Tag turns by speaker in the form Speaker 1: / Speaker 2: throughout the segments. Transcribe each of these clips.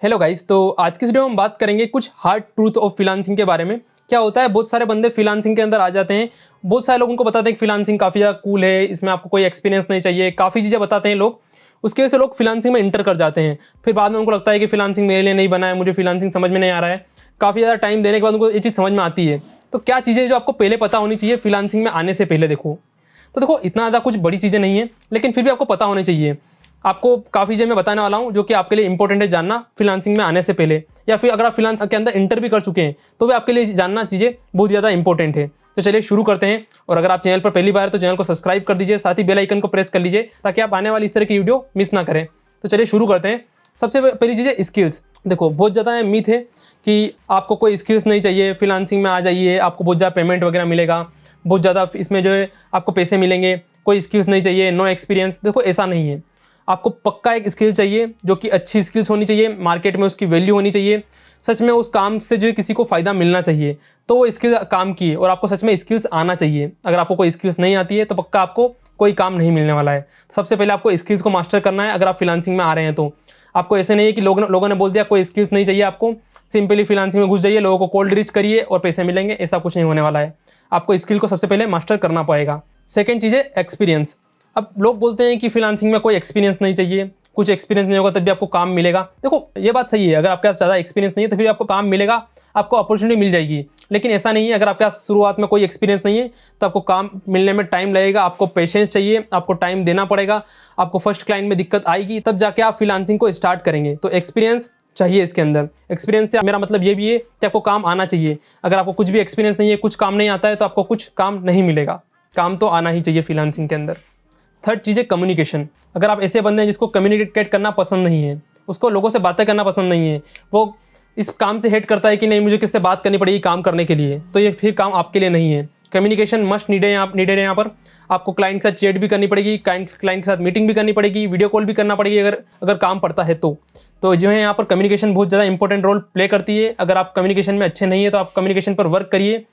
Speaker 1: Hello guys, तो आज की वीडियो में हम बात करेंगे कुछ हार्ड ट्रूथ ऑफ फ्रीलांसिंग के बारे में। क्या होता है, बहुत सारे बंदे फ्रीलांसिंग के अंदर आ जाते हैं। बहुत सारे लोगों को बताते हैं कि फ्रीलांसिंग काफ़ी ज़्यादा कूल है, इसमें आपको कोई एक्सपीरियंस नहीं चाहिए, काफ़ी चीज़ें बताते हैं लोग। उसकी वजह से लोग फ्रीलांसिंग में इंटर कर जाते हैं। फिर बाद में उनको लगता है कि फ्रीलांसिंग मेरे लिए नहीं बना है, मुझे फ्रीलांसिंग समझ में नहीं आ रहा है। काफ़ी ज़्यादा टाइम देने के बाद उनको ये चीज़ समझ में आती है। तो क्या चीज़ें जो आपको पहले पता होनी चाहिए फ्रीलांसिंग में आने से पहले, देखो तो देखो इतना ज़्यादा कुछ बड़ी चीज़ें नहीं है, लेकिन फिर भी आपको पता होनी चाहिए। आपको काफ़ी चीज़ें मैं बताने वाला हूँ जो कि आपके लिए इंपॉर्टेंट है जानना फ्रीलांसिंग में आने से पहले, या फिर अगर आप फ्रीलांस के अंदर इंटर भी कर चुके हैं तो भी आपके लिए जानना चीज़ें बहुत ज़्यादा इंपॉर्टेंट है। तो चलिए शुरू करते हैं। और अगर आप चैनल पर पहली बार है तो चैनल को सब्सक्राइब कर दीजिए, साथ ही बेल आइकन को प्रेस कर लीजिए ताकि आप आने वाली इस तरह की वीडियो मिस ना करें। तो चलिए शुरू करते हैं। सबसे पहली चीज़ है स्किल्स। देखो बहुत ज़्यादा मीथ है कि आपको कोई स्किल्स नहीं चाहिए, फ्रीलांसिंग में आ जाइए, आपको बहुत ज़्यादा पेमेंट वगैरह मिलेगा, बहुत ज़्यादा इसमें जो है आपको पैसे मिलेंगे, कोई स्किल्स नहीं चाहिए, नो एक्सपीरियंस। देखो ऐसा नहीं है। आपको पक्का एक स्किल चाहिए जो कि अच्छी स्किल्स होनी चाहिए, मार्केट में उसकी वैल्यू होनी चाहिए, सच में उस काम से जो है किसी को फ़ायदा मिलना चाहिए, तो वो स्किल काम की है। और आपको सच में स्किल्स आना चाहिए। अगर आपको कोई स्किल्स नहीं आती है तो पक्का आपको कोई काम नहीं मिलने वाला है। सबसे पहले आपको स्किल्स को मास्टर करना है। अगर आप फ्रीलांसिंग में आ रहे हैं तो आपको ऐसे नहीं है कि लोगों ने बोल दिया कोई स्किल्स नहीं चाहिए आपको, सिंपली फ्रीलांसिंग में घुस जाइए, लोगों को कोल्ड रीच करिए और पैसे मिलेंगे, ऐसा कुछ नहीं होने वाला है। आपको स्किल को सबसे पहले मास्टर करना पड़ेगा। सेकेंड चीज़ है एक्सपीरियंस। अब लोग बोलते हैं कि फ्रीलांसिंग में कोई एक्सपीरियंस नहीं चाहिए, कुछ एक्सपीरियंस नहीं होगा तब भी आपको काम मिलेगा। देखो ये बात सही है, अगर आपके पास ज़्यादा एक्सपीरियंस नहीं है तो फिर आपको काम मिलेगा, आपको अपॉर्चुनिटी मिल जाएगी। लेकिन ऐसा नहीं है, अगर आपके पास शुरुआत में कोई एक्सपीरियंस नहीं है तो आपको काम मिलने में टाइम लगेगा, आपको पेशेंस चाहिए, आपको टाइम देना पड़ेगा, आपको फर्स्ट क्लाइंट में दिक्कत आएगी, तब जाके आप फ्रीलांसिंग को स्टार्ट करेंगे। तो एक्सपीरियंस चाहिए इसके अंदर। एक्सपीरियंस से मेरा मतलब ये भी है कि आपको काम आना चाहिए। अगर आपको कुछ भी एक्सपीरियंस नहीं है, कुछ काम नहीं आता है, तो आपको कुछ काम नहीं मिलेगा। काम तो आना ही चाहिए फ्रीलांसिंग के अंदर। थर्ड चीज़ है कम्युनिकेशन। अगर आप ऐसे बंदे हैं जिसको कम्युनिकेट करना पसंद नहीं है, उसको लोगों से बातें करना पसंद नहीं है, वो इस काम से हेट करता है कि नहीं मुझे किससे बात करनी पड़ेगी काम करने के लिए, तो ये फिर काम आपके लिए नहीं है। कम्युनिकेशन मस्ट नीडेड है यहाँ पर। आपको क्लाइंट के साथ चैट भी करनी पड़ेगी, क्लाइंट के साथ मीटिंग भी करनी पड़ेगी, वीडियो कॉल भी करना पड़ेगी अगर अगर काम पड़ता है तो जो है यहाँ पर कम्युनिकेशन बहुत ज़्यादा इंपॉर्टेंट रोल प्ले करती है। अगर आप कम्युनिकेशन में अच्छे नहीं है तो आप कम्युनिकेशन पर वर्क करिए।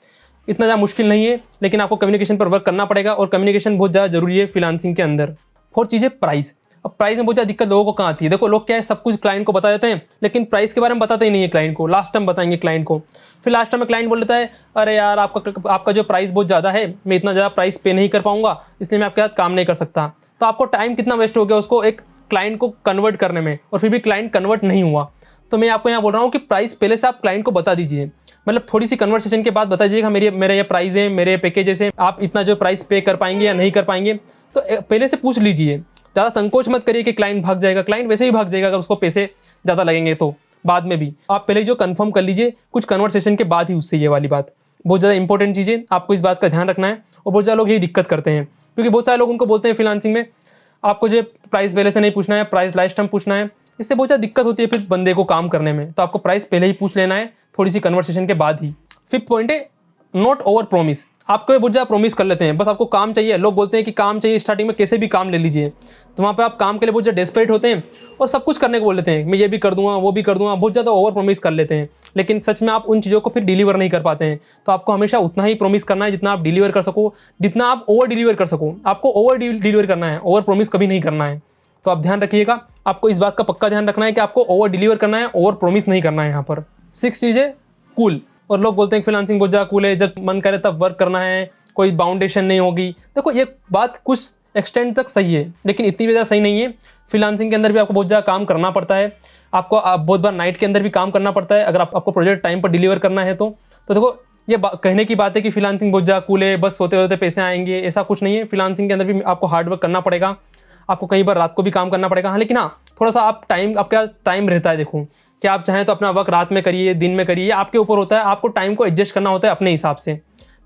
Speaker 1: इतना ज़्यादा मुश्किल नहीं है, लेकिन आपको कम्युनिकेशन पर वर्क करना पड़ेगा और कम्युनिकेशन बहुत ज़्यादा जरूरी है फ्रीलांसिंग के अंदर। फोर्थ चीज़ है प्राइस। अब प्राइस में बहुत ज़्यादा दिक्कत लोगों को कहाँ आती है। देखो लोग क्या है, सब कुछ क्लाइंट को बता देते हैं, लेकिन प्राइस के बारे में बताते ही नहीं है क्लाइंट को। लास्ट टाइम बताएंगे क्लाइंट को, फिर लास्ट टाइम में क्लाइंट बोल देता है अरे यार आपका जो प्राइस बहुत ज़्यादा है, मैं इतना ज़्यादा प्राइस पे नहीं कर पाऊंगा, इसलिए मैं आपके साथ काम नहीं कर सकता। तो आपको टाइम कितना वेस्ट हो गया उसको एक क्लाइंट को कन्वर्ट करने में, और फिर भी क्लाइंट कन्वर्ट नहीं हुआ। तो मैं आपको यहाँ बोल रहा हूँ कि प्राइस पहले से आप क्लाइंट को बता दीजिए, मतलब थोड़ी सी कन्वर्सेशन के बाद बता दीजिएगा मेरे ये प्राइस है, मेरे पेकेजेस हैं, आप इतना जो प्राइस पे कर पाएंगे या नहीं कर पाएंगे। तो पहले से पूछ लीजिए, ज़्यादा संकोच मत करिए कि क्लाइंट भाग जाएगा। क्लाइंट वैसे ही भाग जाएगा अगर उसको पैसे ज़्यादा लगेंगे तो। बाद में भी आप पहले जो कंफर्म कर लीजिए कुछ कन्वर्सेशन के बाद ही उससे, ये वाली बात बहुत ज़्यादा इंपॉर्टेंट चीज़ है, आपको इस बात का ध्यान रखना है। और बहुत ज़्यादा लोग यही दिक्कत करते हैं, क्योंकि बहुत सारे लोग उनको बोलते हैं फ्रीलांसिंग में आपको जो प्राइस पहले से नहीं पूछना है, प्राइस लास्ट टाइम पूछना है। इससे बहुत ज़्यादा दिक्कत होती है फिर बंदे को काम करने में। तो आपको प्राइस पहले ही पूछ लेना है, थोड़ी सी कन्वर्सेशन के बाद ही। फिफ्थ पॉइंट है नॉट ओवर प्रोमिस। आपको बहुत ज़्यादा प्रोमिस कर लेते हैं, बस आपको काम चाहिए। लोग बोलते हैं कि काम चाहिए, स्टार्टिंग में कैसे भी काम ले लीजिए, तो वहाँ पे आप काम के लिए बहुत ज़्यादा डेस्परेट होते हैं और सब कुछ करने को बोल लेते हैं, मैं ये भी कर दूंगा वो भी कर दूंगा, बहुत ज़्यादा ओवर प्रोमिस कर लेते हैं। लेकिन सच में आप उन चीज़ों को फिर डिलीवर नहीं कर पाते हैं। तो आपको हमेशा उतना ही प्रोमिस करना है जितना आप डिलीवर कर सको, जितना आप ओवर डिलीवर कर सको। आपको ओवर डिलीवर करना है, ओवर प्रोमिस कभी नहीं करना है। तो आप ध्यान रखिएगा, आपको इस बात का पक्का ध्यान रखना है कि आपको ओवर डिलीवर करना है, ओवर प्रोमिस नहीं करना है यहाँ पर। सिक्स चीज़ है कूल। और लोग बोलते हैं फ्रीलांसिंग बहुत ज़्यादा कूल है, जब मन करे तब वर्क करना है, कोई बाउंडेशन नहीं होगी। देखो ये बात कुछ एक्सटेंड तक सही है, लेकिन इतनी ज़्यादा सही नहीं है। फ्रीलांसिंग के अंदर भी आपको बहुत ज़्यादा काम करना पड़ता है, आपको बहुत बार नाइट के अंदर भी काम करना पड़ता है अगर आपको प्रोजेक्ट टाइम पर डिलीवर करना है तो देखो ये कहने की बात है कि फ्रीलांसिंग बहुत ज़्यादा कूल है, बस सोते सोते पैसे आएंगे, ऐसा कुछ नहीं है। फ्रीलांसिंग के अंदर भी आपको हार्डवर्क करना पड़ेगा, आपको कई बार रात को भी काम करना पड़ेगा। हाँ, लेकिन हाँ थोड़ा सा आपके पास टाइम रहता है। देखो कि आप चाहें तो अपना वर्क रात में करिए, दिन में करिए, आपके ऊपर होता है, आपको टाइम को एडजस्ट करना होता है अपने हिसाब से।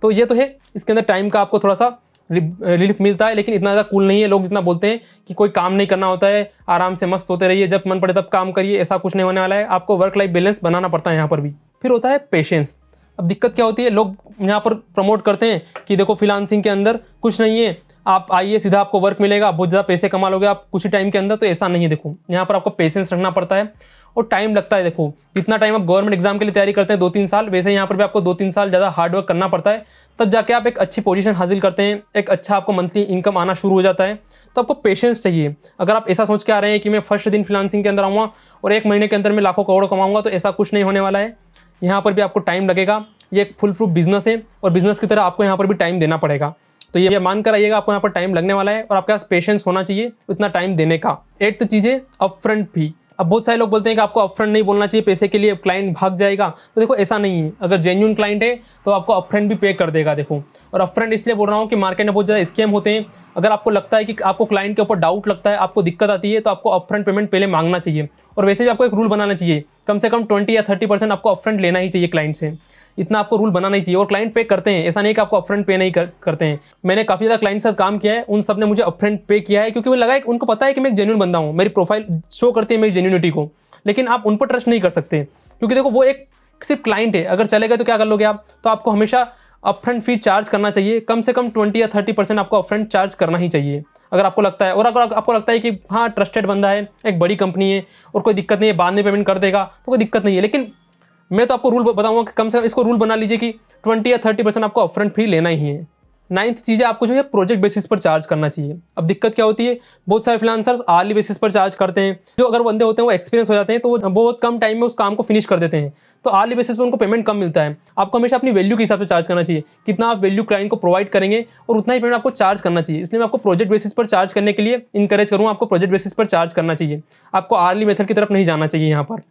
Speaker 1: तो ये तो है, इसके अंदर टाइम का आपको थोड़ा सा रिलीफ मिलता है, लेकिन इतना ज़्यादा कूल नहीं है। लोग इतना बोलते हैं कि कोई काम नहीं करना होता है, आराम से मस्त होते रहिए, जब मन पड़े तब काम करिए, ऐसा कुछ नहीं होने वाला है। आपको वर्क लाइफ बैलेंस बनाना पड़ता है यहाँ पर भी। फिर होता है पेशेंस। अब दिक्कत क्या होती है, लोग यहाँ पर प्रमोट करते हैं कि देखो फ्रीलांसिंग के अंदर कुछ नहीं है, आप आइए सीधा आपको वर्क मिलेगा, बहुत ज़्यादा पैसे कमा लोगे आप कुछ ही टाइम के अंदर। तो ऐसा नहीं है। देखो यहाँ पर आपको पेशेंस रखना पड़ता है और टाइम लगता है। देखो जितना टाइम आप गवर्नमेंट एग्जाम के लिए तैयारी करते हैं 2-3 साल, वैसे यहाँ पर भी आपको 2-3 साल ज़्यादा हार्डवर्क करना पड़ता है, तब जाके आप एक अच्छी पोजीशन हासिल करते हैं, एक अच्छा आपको मंथली इनकम आना शुरू हो जाता है। तो आपको पेशेंस चाहिए। अगर आप ऐसा सोच के आ रहे हैं कि मैं फर्स्ट दिन फ्रीलांसिंग के अंदर आऊँगा और 1 महीने के अंदर मैं लाखों करोड़ कमाऊँगा, तो ऐसा कुछ नहीं होने वाला है। यहाँ पर भी आपको टाइम लगेगा। ये एक फुल प्रूफ बिजनेस है और बिजनेस की तरह आपको यहाँ पर भी टाइम देना पड़ेगा। तो ये मान कर आइएगा, आपको यहाँ पर टाइम लगने वाला है और आपके पास पेशेंस होना चाहिए उतना टाइम देने का। 8th चीज़ है अपफ्रंट फी। अब बहुत सारे लोग बोलते हैं कि आपको अपफ्रंट नहीं बोलना चाहिए, पैसे के लिए क्लाइंट भाग जाएगा। तो देखो ऐसा नहीं है। अगर जेन्युइन क्लाइंट है तो आपको अपफ्रंट भी पे कर देगा। देखो, और अपफ्रंट इसलिए बोल रहा हूँ कि मार्केट में बहुत ज़्यादा स्कैम होते हैं। अगर आपको लगता है कि आपको क्लाइंट के ऊपर डाउट लगता है, आपको दिक्कत आती है, तो आपको अपफ्रंट पेमेंट पहले मांगना चाहिए। और वैसे भी आपको एक रूल बनाना चाहिए, कम से कम 20 या 30% आपको अपफ्रंट लेना ही चाहिए क्लाइंट से। इतना आपको रूल बनाना ही चाहिए। और क्लाइंट पे करते हैं, ऐसा नहीं कि आपको अपफ्रंट पे नहीं करते हैं। मैंने काफ़ी ज़्यादा क्लाइंट के साथ काम किया है, उन सब ने मुझे अपफ्रंट पे किया है, क्योंकि वो लगा है उनको पता है कि मैं एक जेन्युइन बंदा हूँ। मेरी प्रोफाइल शो करती है मेरी जेन्युइनिटी को। लेकिन आप उन पर ट्रस्ट नहीं कर सकते, क्योंकि देखो वो एक सिर्फ क्लाइंट है। अगर चले गए तो क्या कर लोगे आप? तो आपको हमेशा अपफ्रंट फी चार्ज करना चाहिए। कम से कम 20 या 30% आपको अपफ्रंट चार्ज करना ही चाहिए, अगर आपको लगता है। और अगर आपको लगता है कि हाँ ट्रस्टेड बंदा है, एक बड़ी कंपनी है और कोई दिक्कत नहीं है, बाद में पेमेंट कर देगा, तो कोई दिक्कत नहीं है। लेकिन मैं तो आपको रूल बताऊंगा कि कम से कम इसको रूल बना लीजिए कि 20 या 30% आपको अपफ्रंट फी लेना ही है। 9th चीज़ है, आपको जो है प्रोजेक्ट बेसिस पर चार्ज करना चाहिए। अब दिक्कत क्या होती है, बहुत सारे फ्रीलांसर्स आर्ली बेसिस पर चार्ज करते हैं। जो अगर बंदे होते हैं वो एक्सपीरियंस हो जाते हैं, तो वो बहुत कम टाइम में उस काम को फिनिश कर देते हैं। तो आर्ली बेसिस पर उनको पेमेंट कम मिलता है। आपको हमेशा अपनी वैल्यू के हिसाब से चार्ज करना चाहिए। कितना आप वैल्यू क्लाइंट को प्रोवाइड करेंगे और उतना ही पेमेंट आपको चार्ज करना चाहिए। इसलिए मैं आपको प्रोजेक्ट बेसिस पर चार्ज करने के लिए इंकरेज करूँगा। आपको प्रोजेक्ट बेसिस पर चार्ज करना चाहिए, आपको आर्ली मेथड की तरफ नहीं जाना चाहिए यहाँ पर।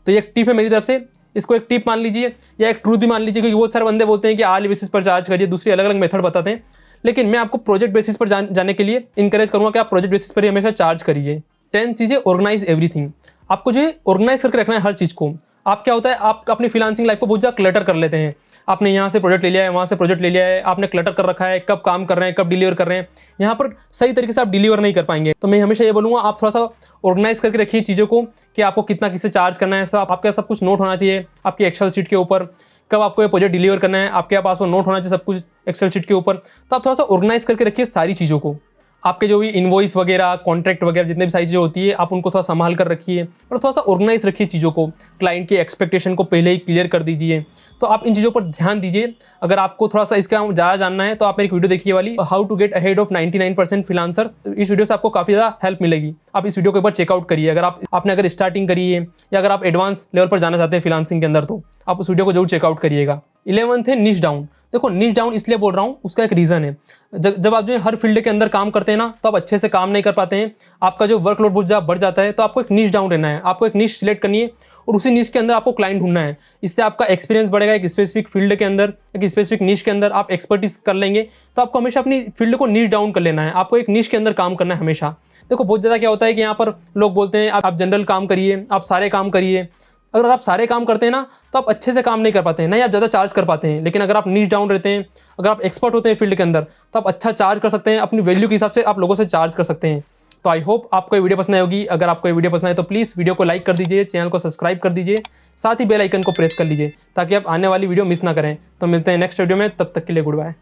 Speaker 1: तो ये एक टिप है मेरी तरफ से, इसको एक टिप मान लीजिए या एक ट्रूथ भी मान लीजिए, क्योंकि बहुत सारे बंदे बोलते हैं कि आर्ली बेसिस पर चार्ज करिए, दूसरी अलग अलग मेथड बताते हैं। लेकिन मैं आपको प्रोजेक्ट बेसिस पर जाने के लिए इंकरेज करूँगा कि आप प्रोजेक्ट बेसिस पर ही हमेशा चार्ज करिए। 10th चीज़ है ऑर्गेनाइज एवरीथिंग। आपको जो है ऑर्गेनाइज करके रखना है हर चीज़ को। आप क्या होता है, आप अपनी फ्रीलांसिंग लाइफ को बहुत ज़्यादा क्लटर कर लेते हैं। आपने यहाँ से प्रोजेक्ट ले लिया है, वहाँ से प्रोजेक्ट ले लिया है, आपने क्लटर कर रखा है, कब काम कर रहे हैं, कब डिलीवर कर रहे हैं। यहाँ पर सही तरीके से आप डिलीवर नहीं कर पाएंगे। तो मैं हमेशा ये बोलूँगा, आप थोड़ा सा ऑर्गेनाइज करके रखिए चीज़ों को कि आपको कितना किससे चार्ज करना है। सब आपके सब कुछ नोट होना चाहिए आपकी एक्सेल शीट के ऊपर। कब आपको ये प्रोजेक्ट डिलीवर करना है, आपके पास वो नोट होना चाहिए सब कुछ एक्सेल शीट के ऊपर। तो आप थोड़ा सा ऑर्गेनाइज करके रखिए सारी चीज़ों को। आपके जो भी इनवॉइस वगैरह, कॉन्ट्रैक्ट वगैरह, जितने भी सारी चीज़ें होती है, आप उनको थोड़ा संभाल कर रखिए और थोड़ा सा ऑर्गेनाइज रखिए चीज़ों को। क्लाइंट की एक्सपेक्टेशन को पहले ही क्लियर कर दीजिए। तो आप इन चीज़ों पर ध्यान दीजिए। अगर आपको थोड़ा सा इसका ज़्यादा जानना है तो आप मेरी एक वीडियो देखिए वाली, how to get ahead of 99% freelancer. इस वीडियो से आपको काफ़ी ज़्यादा हेल्प मिलेगी। आप इस वीडियो को एक बार चेकआउट करिए। अगर आपने अगर स्टार्टिंग करी है या अगर आप एडवांस लेवल पर जाना चाहते हैं फ्रीलांसिंग के अंदर, तो आप उस वीडियो को जरूर चेकआउट करिएगा। 11th है निश डाउन। देखो निश डाउन इसलिए बोल रहा हूँ, उसका एक रीज़न है। जब आप जो है हर फील्ड के अंदर काम करते हैं ना, तो आप अच्छे से काम नहीं कर पाते हैं। आपका जो वर्कलोड बहुत ज़्यादा बढ़ जाता है। तो आपको एक निश डाउन रहना है। आपको एक निश सिलेक्ट करनी है और उसी निश के अंदर आपको क्लाइंट ढूंढना है। इससे आपका एक्सपीरियंस बढ़ेगा। एक स्पेसिफिक फील्ड के अंदर, एक स्पेसिफिक निश के अंदर आप एक्सपर्टीज कर लेंगे। तो आपको हमेशा अपनी फील्ड को निश डाउन कर लेना है। आपको एक निश के अंदर काम करना है हमेशा। देखो बहुत ज़्यादा क्या होता है कि यहाँ पर लोग बोलते हैं आप जनरल काम करिए, आप सारे काम करिए। अगर आप सारे काम करते हैं ना, तो आप अच्छे से काम नहीं कर पाते हैं, नहीं आप ज़्यादा चार्ज कर पाते हैं। लेकिन अगर आप नीच डाउन रहते हैं, अगर आप एक्सपर्ट होते हैं फील्ड के अंदर, तो आप अच्छा चार्ज कर सकते हैं। अपनी वैल्यू के हिसाब से आप लोगों से चार्ज कर सकते हैं। तो आई होप आपको ये वीडियो पसंद आएगी। अगर आपको ये वीडियो पसंद आए तो प्लीज़ वीडियो को लाइक कर दीजिए, चैनल को सब्सक्राइब कर दीजिए, साथ ही बेल आइकन को प्रेस कर लीजिए ताकि आप आने वाली वीडियो मिस ना करें। तो मिलते हैं नेक्स्ट वीडियो में, तब तक के लिए गुड बाय।